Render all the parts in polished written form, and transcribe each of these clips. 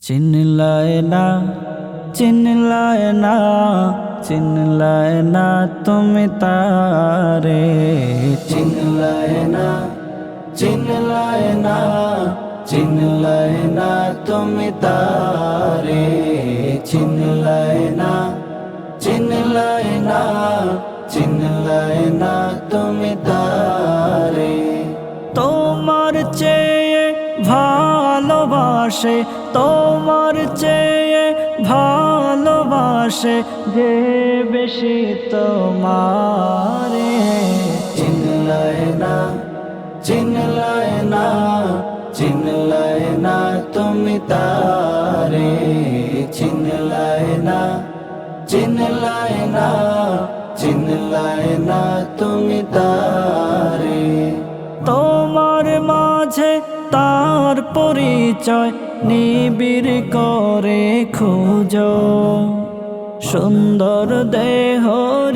চিনলায় না, চিনলায় না, চিনলায় না তুমি তারে। চিনলায় না, চিনলায় না, চিনলায় না তুমি তারে। চিনলায় না, চিনলায় না, চিনলায় না তুমি তারে। তোমার চেয়ে ভালোবাসে, তোমার চেয়ে ভালোবাসে যে বেশি তোমারে। চিনলায় না, চিনলায় না, চিনলায় না তুমি তারে। চিনলায় না, চিনলায় না, চিনলায় না তুমি তারে। তোমার মাঝে তার পরিচয় নিবিড় করে খুঁজো, সুন্দর দেহ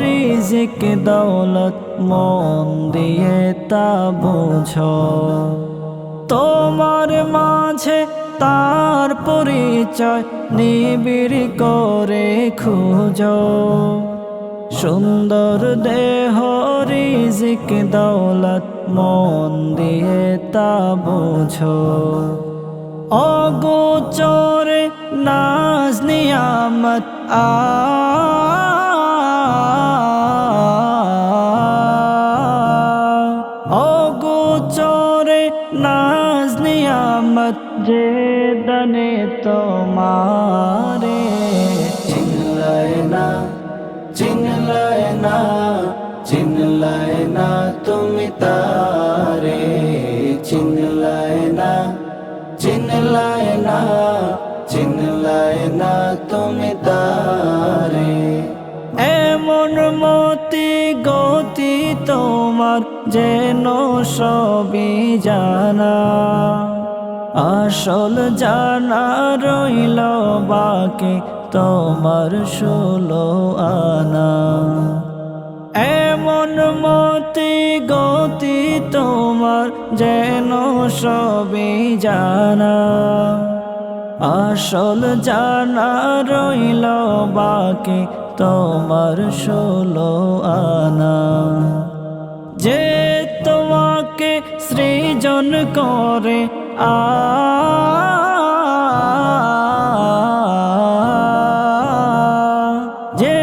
রিজিক দৌলত মন দিয়ে তা বুঝো। তোমার মাঝে তার পরিচয় নিবিড় করে খুঁজো, সুন্দর দেহ রিজিক দৌলত মন দিয়ে তা বুঝো। অগোচরে নাজ নিয়ামত অগোচরে নাজ নিয়ামত যে দনে তোমারে। চিনলায় না, চিনলায় না, চিনলায় না তুমি তারে। চিনলায় না, চিনলায় না, চিনলায় না তুমি তারে। এমন মতি গতি তোমার যেন সবই জানা, আসল জানা রইল বাকি তোমার 16 আনা। এমন মতি গতি তোমার যেন সবই জানা, আসল জানা রইল বাকি তোমার 16 আনা। যে তোমাকে সৃজন করে যে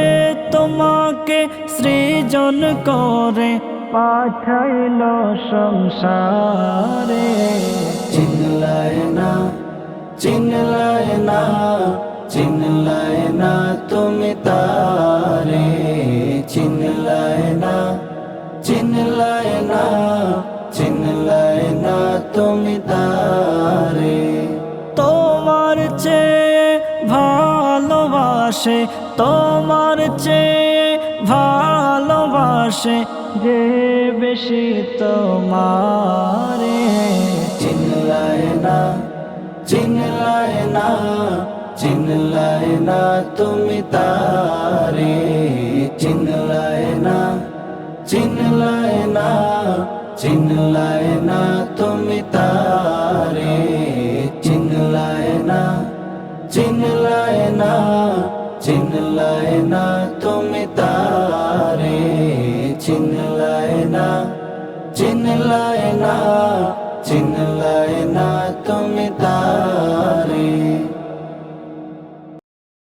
তোমাকে সৃজন করে পাঠাইল সংসারে। চিনলায় না, চিনলায় না, চিনলায় না তুমি তারে। চিনলায় না, চিনলায় না, চিনলায় না তুমি তারে। তোমার চেয়ে ভালোবাসে, তোমার চেয়ে ভালোবাসে যে বেশি তোমারে। চিনলায় না, চিনলায় না, চিনলায় না তুমি তারে। চিনলায় না, চিনলায় না, চিনলায় না তুমি তারে। চিনলায় না, চিনলায় না, চিনলায় না তুমি তারে। চিনলায় না, চিনলায় না।